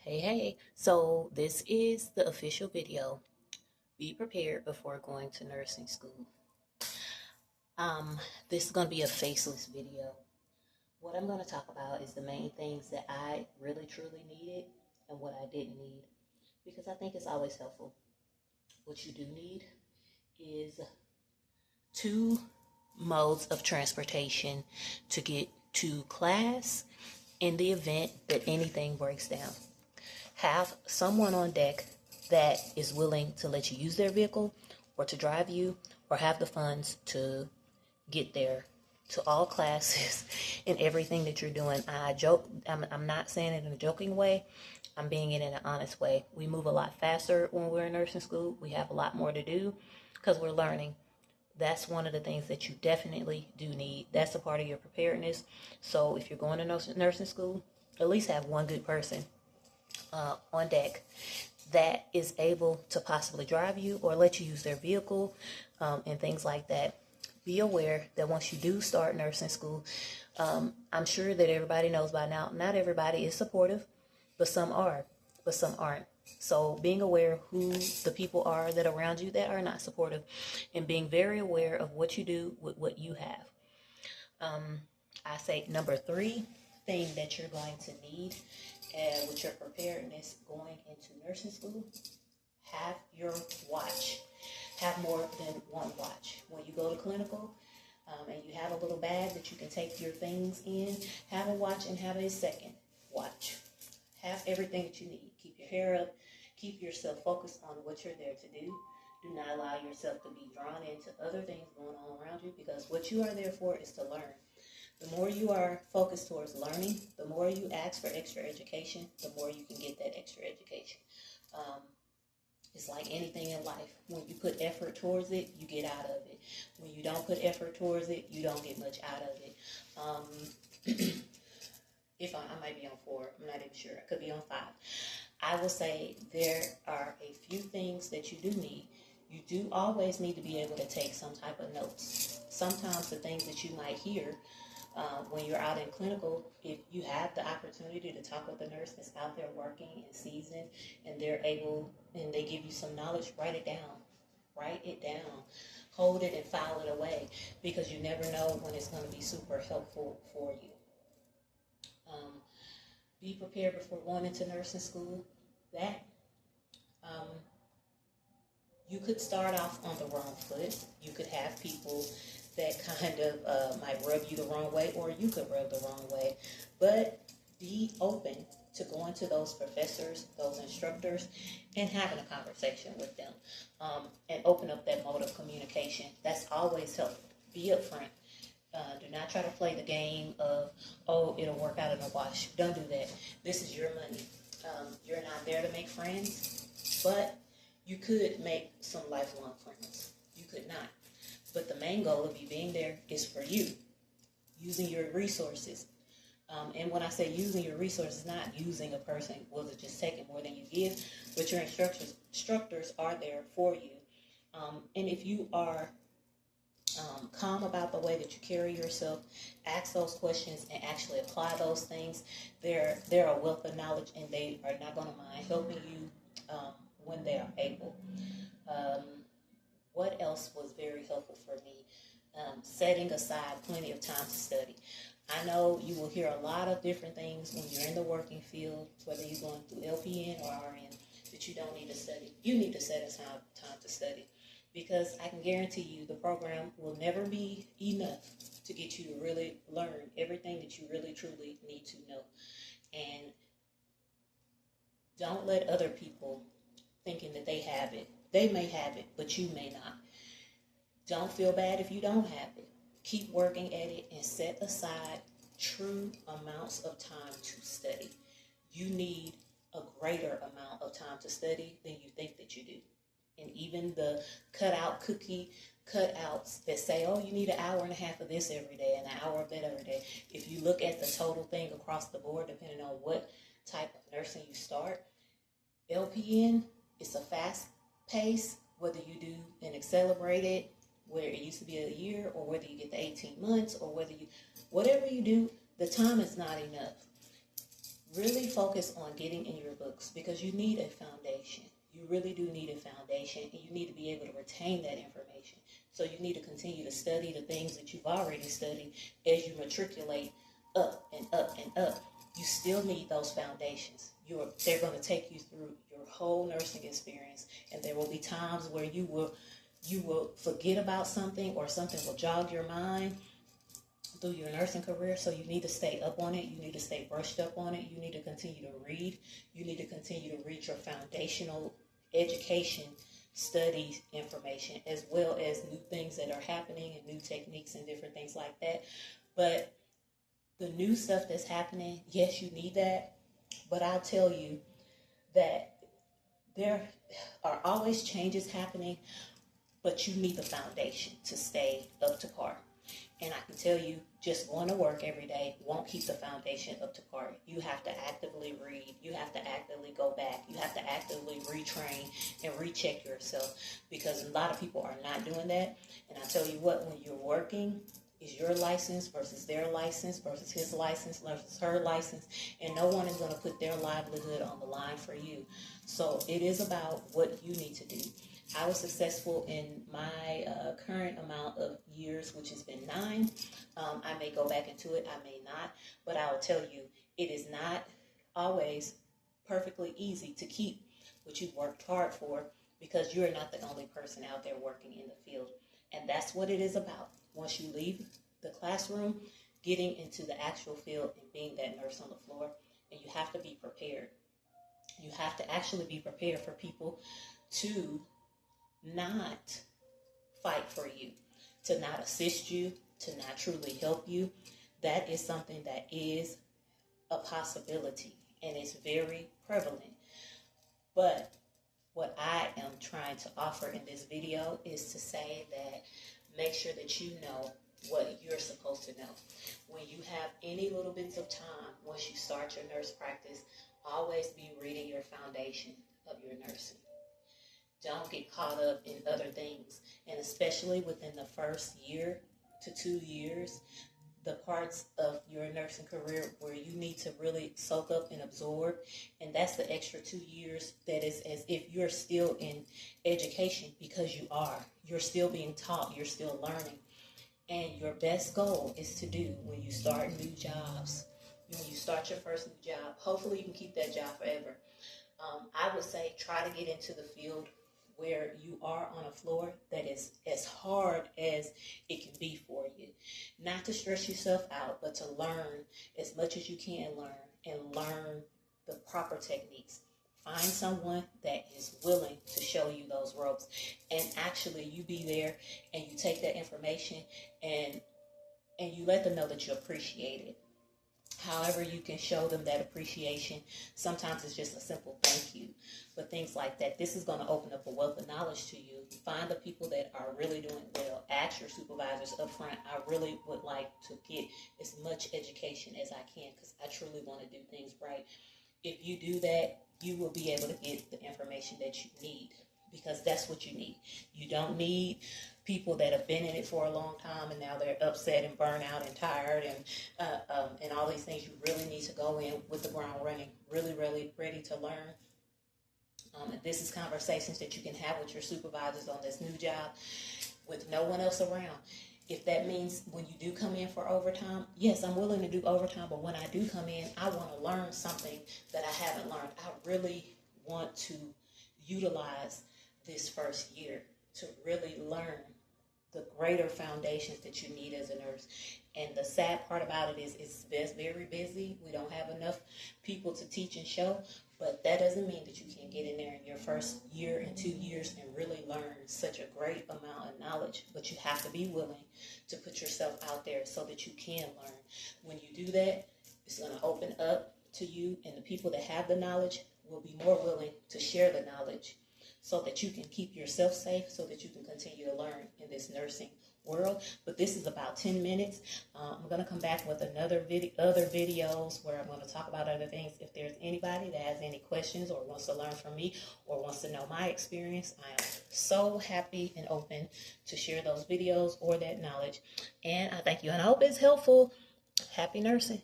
Hey, so this is the official video. Be prepared before going to nursing school. Um, this is going to be a faceless video. What I'm going to talk about is the main things that I really truly needed and what I didn't need because I think it's always helpful. What you do need is two modes of transportation to get to class in the event that anything breaks down. Have someone on deck that is willing to let you use their vehicle or to drive you or have the funds to get there to all classes and everything that you're doing. I'm not saying it in a joking way. I'm being it in an honest way. We move a lot faster when we're in nursing school. We have a lot more to do because we're learning. That's one of the things that you definitely do need. That's a part of your preparedness. So if you're going to nursing school, at least have one good person on deck that is able to possibly drive you or let you use their vehicle and things like that. Be aware that once you do start nursing school, I'm sure that everybody knows by now, not everybody is supportive, but some are, but some aren't. So being aware who the people are that are around you that are not supportive and being very aware of what you do with what you have. I say number 3 thing that you're going to need with your preparedness going into nursing school, have your watch. Have more than one watch. When you go to clinical and you have a little bag that you can take your things in, have a watch and have a second watch. Have everything that you need. Keep your hair up. Keep yourself focused on what you're there to do. Do not allow yourself to be drawn into other things going on around you because what you are there for is to learn. The more you are focused towards learning, the more you ask for extra education, the more you can get that extra education. It's like anything in life. When you put effort towards it, you get out of it. When you don't put effort towards it, you don't get much out of it. If I might be on 4, I'm not even sure. I could be on 5. I will say there are a few things that you do need. You do always need to be able to take some type of notes. Sometimes the things that you might hear when you're out in clinical, if you have the opportunity to talk with a nurse that's out there working in season and they're able and they give you some knowledge, write it down. Write it down. Hold it and file it away because you never know when it's going to be super helpful for you. Be prepared before going into nursing school. That you could start off on the wrong foot. You could have people that kind of might rub you the wrong way, or you could rub the wrong way. But be open to going to those professors, those instructors, and having a conversation with them, and open up that mode of communication. That's always helpful. Be upfront. Do not try to play the game of, oh, it'll work out in a wash. Don't do that. This is your money. You're not there to make friends, but you could make some lifelong friends. You could not. But the main goal of you being there is for you, using your resources. And when I say using your resources, not using a person, just taking more than you give, but your instructors are there for you. And if you are calm about the way that you carry yourself, ask those questions and actually apply those things, they're a wealth of knowledge and they are not going to mind helping you when they are able. What else was very helpful for me? Setting aside plenty of time to study. I know you will hear a lot of different things when you're in the working field, whether you're going through LPN or RN, that you don't need to study. You need to set aside time to study because I can guarantee you the program will never be enough to get you to really learn everything that you really truly need to know. And don't let other people thinking that they have it. They may have it, but you may not. Don't feel bad if you don't have it. Keep working at it and set aside true amounts of time to study. You need a greater amount of time to study than you think that you do. And even the cutouts that say, oh, you need an hour and a half of this every day and an hour of that every day. If you look at the total thing across the board, depending on what type of nursing you start, LPN is a fast pace, whether you do an accelerated, where it used to be a year, or whether you get the 18 months, or whatever you do, the time is not enough. really focus on getting in your books because you need a foundation. You really do need a foundation, and you need to be able to retain that information. So you need to continue to study the things that you've already studied as you matriculate up and up and up. You still need those foundations. They're going to take you through your whole nursing experience, and there will be times where you will forget about something, or something will jog your mind through your nursing career. So you need to stay up on it. You need to stay brushed up on it. You need to continue to read. You need to continue to read your foundational education studies information, as well as new things that are happening and new techniques and different things like that. But the new stuff that's happening, yes, you need that. But I'll tell you that there are always changes happening, but you need the foundation to stay up to par. And I can tell you, just going to work every day won't keep the foundation up to par. You have to actively read. You have to actively go back. You have to actively retrain and recheck yourself, because a lot of people are not doing that. And I tell you what, when you're working, is your license versus their license versus his license versus her license, and no one is going to put their livelihood on the line for you. So it is about what you need to do. I was successful in my current amount of years, which has been 9. I may go back into it, I may not, but I will tell you, it is not always perfectly easy to keep what you've worked hard for, because you're not the only person out there working in the field. And that's what it is about. Once you leave the classroom, getting into the actual field and being that nurse on the floor, and you have to be prepared. You have to actually be prepared for people to not fight for you, to not assist you, to not truly help you. That is something that is a possibility, and it's very prevalent. But what I am trying to offer in this video is to say that make sure that you know what you're supposed to know. When you have any little bits of time, once you start your nurse practice, always be reading your foundation of your nursing. Don't get caught up in other things. And especially within the first year to 2 years, the parts of your nursing career where you need to really soak up and absorb. And that's the extra 2 years that is as if you're still in education, because you are. You're still being taught. You're still learning. And your best goal is to do when you start new jobs, when you start your first new job, hopefully you can keep that job forever. I would say try to get into the field where you are on a floor that is as hard as it can be for you. Not to stress yourself out, but to learn as much as you can learn, and learn the proper techniques. Find someone that is willing to show you those ropes, and actually you be there and you take that information and you let them know that you appreciate it. However you can show them that appreciation. Sometimes it's just a simple thank you, but things like that. This is going to open up a wealth of knowledge to you. Find the people that are really doing well. Ask your supervisors up front. I really would like to get as much education as I can, because I truly want to do things right. If you do that, you will be able to get the information that you need, because that's what you need. You don't need people that have been in it for a long time and now they're upset and burnt out and tired and all these things. You really need to go in with the ground running, really, really ready to learn. And this is conversations that you can have with your supervisors on this new job with no one else around. If that means when you do come in for overtime, yes, I'm willing to do overtime, but when I do come in, I want to learn something that I haven't learned. I really want to utilize this first year to really learn the greater foundations that you need as a nurse. And the sad part about it is it's very busy. We don't have enough people to teach and show, but that doesn't mean that you can't get in there in your first year and 2 years and really learn such a great amount of knowledge. But you have to be willing to put yourself out there so that you can learn. When you do that, it's going to open up to you, and the people that have the knowledge will be more willing to share the knowledge, so that you can keep yourself safe, so that you can continue to learn in this nursing world. But this is about 10 minutes. I'm going to come back with other videos where I'm going to talk about other things. If there's anybody that has any questions or wants to learn from me or wants to know my experience, I am so happy and open to share those videos or that knowledge. And I thank you, and I hope it's helpful. Happy nursing.